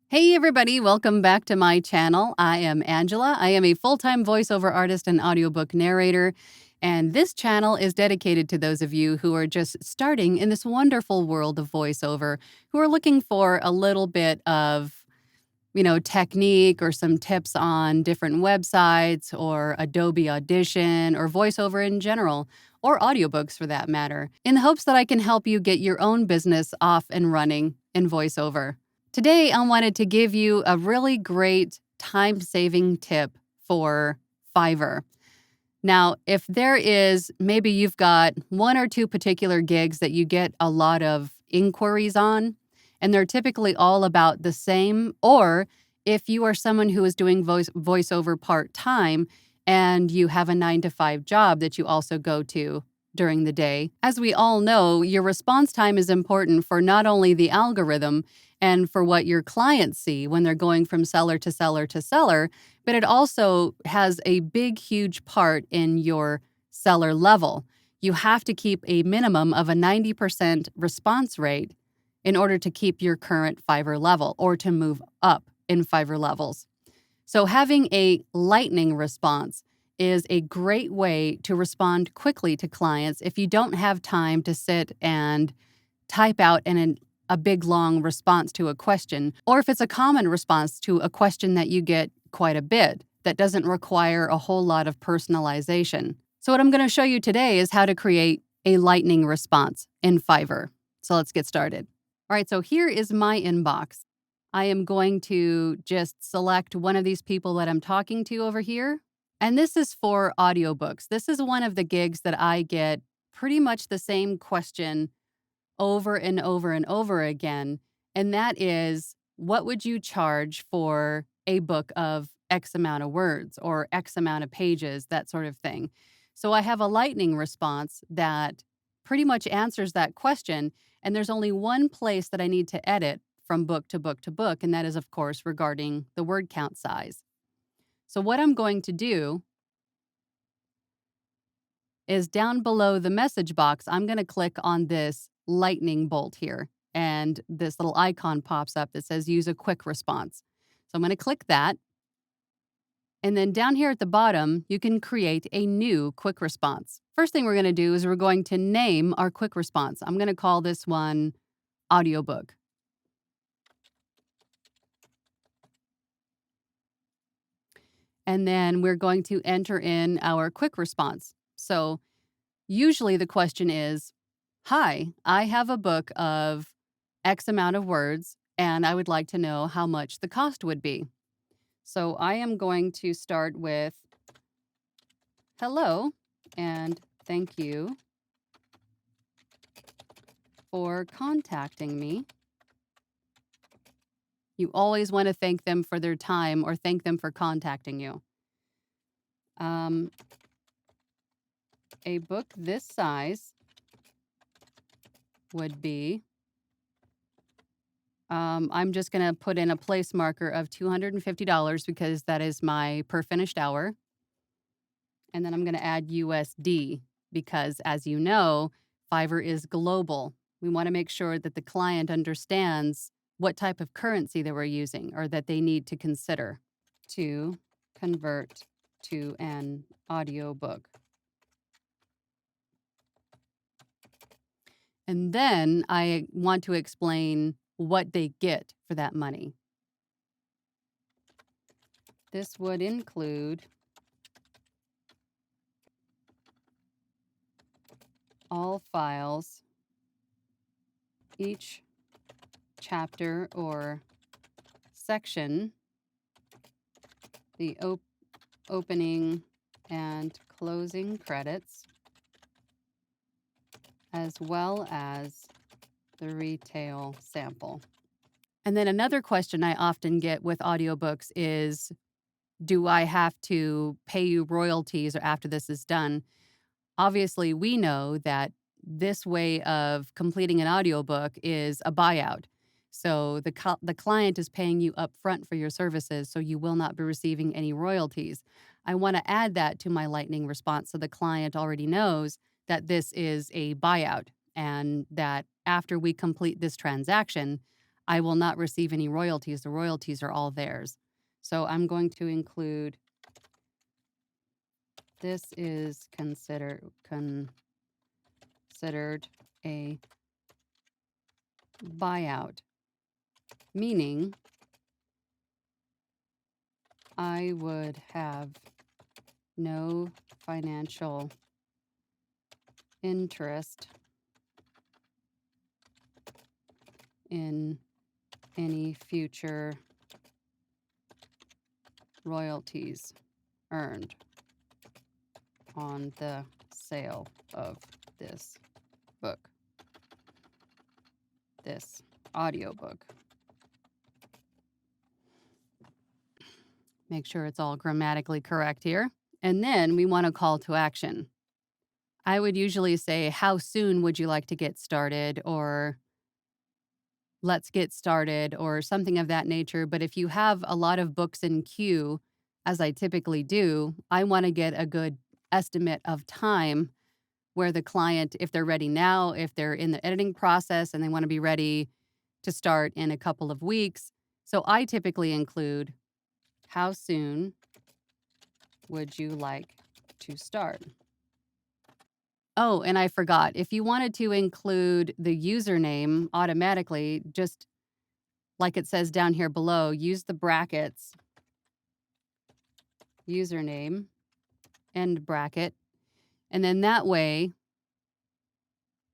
Hey everybody, welcome back to my channel. I am Angela. I am a full-time voiceover artist and audiobook narrator, and this channel is dedicated to those of you who are just starting in this wonderful world of voiceover, who are looking for a little bit of, technique or some tips on different websites or Adobe Audition or voiceover in general, or audiobooks for that matter, in the hopes that I can help you get your own business off and running in voiceover. Today, I wanted to give you a really great time-saving tip for Fiverr. Now, if maybe you've got one or two particular gigs that you get a lot of inquiries on, and they're typically all about the same, or if you are someone who is doing voiceover part-time and you have a 9-to-5 job that you also go to during the day. As we all know, your response time is important for not only the algorithm and for what your clients see when they're going from seller to seller to seller, but it also has a big, huge part in your seller level. You have to keep a minimum of a 90% response rate in order to keep your current Fiverr level or to move up in Fiverr levels. So having a lightning response is a great way to respond quickly to clients if you don't have time to sit and type out a big long response to a question, or if it's a common response to a question that you get quite a bit that doesn't require a whole lot of personalization. So what I'm going to show you today is how to create a lightning response in Fiverr. So let's get started. All right, so here is my inbox. I am going to just select one of these people that I'm talking to over here. And this is for audiobooks. This is one of the gigs that I get pretty much the same question over and over and over again. And that is, what would you charge for a book of X amount of words or X amount of pages, that sort of thing? So I have a lightning response that pretty much answers that question. And there's only one place that I need to edit from book to book to book, and that is, of course, regarding the word count size. So what I'm going to do is down below the message box, I'm going to click on this lightning bolt here, and this little icon pops up that says use a quick response. So I'm going to click that. And then down here at the bottom, you can create a new quick response. First thing we're going to do is we're going to name our quick response. I'm going to call this one audiobook. And then we're going to enter in our quick response. So usually the question is, hi, I have a book of X amount of words, and I would like to know how much the cost would be. So I am going to start with, hello, and thank you for contacting me. You always want to thank them for their time or thank them for contacting you. A book this size would be, I'm just going to put in a place marker of $250 because that is my per finished hour. And then I'm going to add USD because, as you know, Fiverr is global. We want to make sure that the client understands what type of currency that we're using or that they need to consider to convert to an audiobook. And then I want to explain what they get for that money. This would include all files, each chapter or section, the opening and closing credits, as well as the retail sample. And then another question I often get with audiobooks is, do I have to pay you royalties or after this is done? Obviously, we know that this way of completing an audiobook is a buyout. So the client is paying you upfront for your services, so you will not be receiving any royalties. I want to add that to my lightning response so the client already knows that this is a buyout and that after we complete this transaction, I will not receive any royalties. The royalties are all theirs. So I'm going to include, this is considered a buyout, meaning I would have no financial interest in any future royalties earned on the sale of this book, this audiobook. Make sure it's all grammatically correct here. And then we want a call to action. I would usually say, how soon would you like to get started? Or let's get started, or something of that nature. But if you have a lot of books in queue, as I typically do, I want to get a good estimate of time where the client, if they're ready now, if they're in the editing process and they want to be ready to start in a couple of weeks. So I typically include, how soon would you like to start? Oh, and I forgot. If you wanted to include the username automatically, just like it says down here below, use the brackets, username, end bracket, and then that way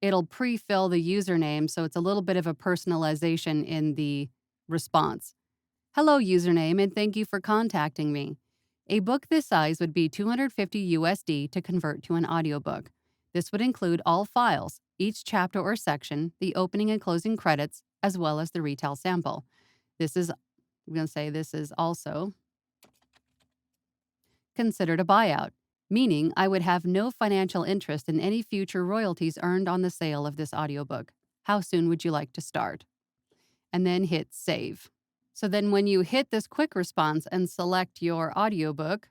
it'll pre-fill the username, so it's a little bit of a personalization in the response. Hello, username, and thank you for contacting me. A book this size would be $250 USD to convert to an audiobook. This would include all files, each chapter or section, the opening and closing credits, as well as the retail sample. I'm going to say this is also considered a buyout, meaning I would have no financial interest in any future royalties earned on the sale of this audiobook. How soon would you like to start? And then hit save. So then when you hit this quick response and select your audiobook,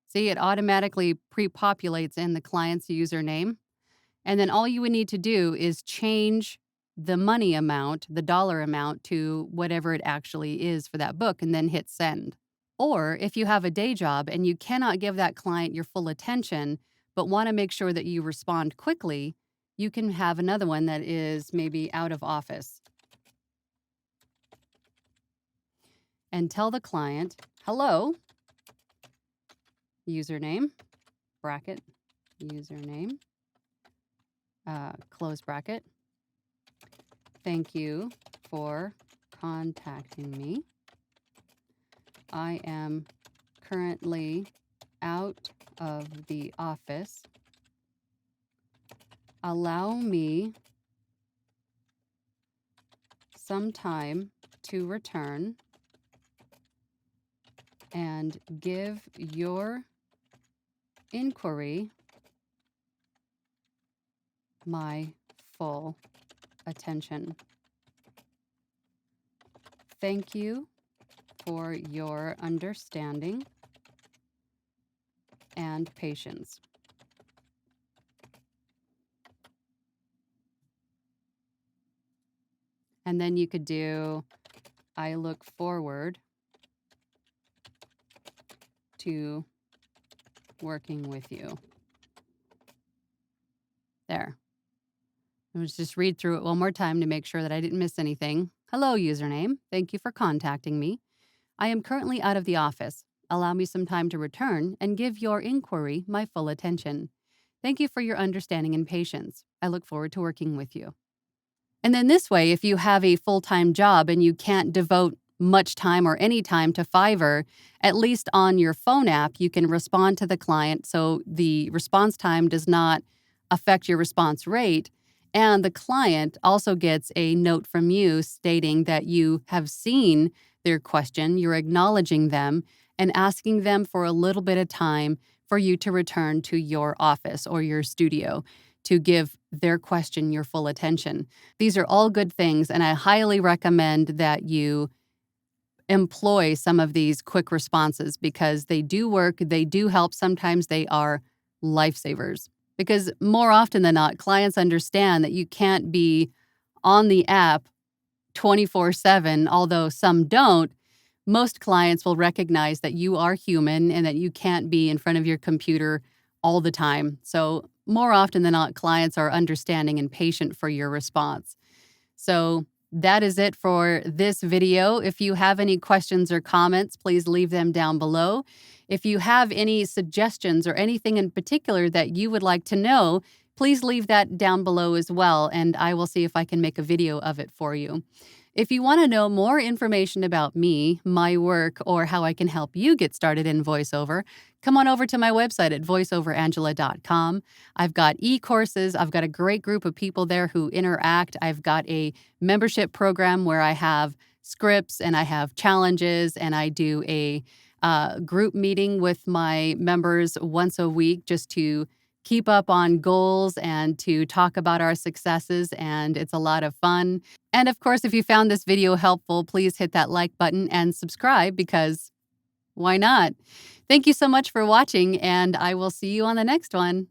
see, it automatically pre-populates in the client's username. And then all you would need to do is change the money amount, the dollar amount, to whatever it actually is for that book, and then hit send. Or if you have a day job and you cannot give that client your full attention, but want to make sure that you respond quickly, you can have another one that is maybe out of office. And tell the client, hello, username, bracket, username, close bracket. Thank you for contacting me. I am currently out of the office. Allow me some time to return and give your inquiry my full attention. Thank you for your understanding and patience. And then you could do, I look forward to working with you. There. Let's just read through it one more time to make sure that I didn't miss anything. Hello, username. Thank you for contacting me. I am currently out of the office. Allow me some time to return and give your inquiry my full attention. Thank you for your understanding and patience. I look forward to working with you. And then this way, if you have a full-time job and you can't devote much time or any time to Fiverr, at least on your phone app, you can respond to the client so the response time does not affect your response rate. And the client also gets a note from you stating that you have seen their question, you're acknowledging them, and asking them for a little bit of time for you to return to your office or your studio to give their question your full attention. These are all good things, and I highly recommend that you employ some of these quick responses because they do work, they do help. Sometimes they are lifesavers. Because more often than not, clients understand that you can't be on the app 24/7, although some don't, most clients will recognize that you are human and that you can't be in front of your computer all the time. So, more often than not, clients are understanding and patient for your response. So, that is it for this video. If you have any questions or comments, please leave them down below. If you have any suggestions or anything in particular that you would like to know, please leave that down below as well, and I will see if I can make a video of it for you. If you want to know more information about me, my work, or how I can help you get started in voiceover, come on over to my website at voiceoverangela.com. I've got e-courses. I've got a great group of people there who interact. I've got a membership program where I have scripts and I have challenges, and I do a group meeting with my members once a week just to keep up on goals and to talk about our successes, and it's a lot of fun. And of course, if you found this video helpful, please hit that like button and subscribe, because why not? Thank you so much for watching, and I will see you on the next one.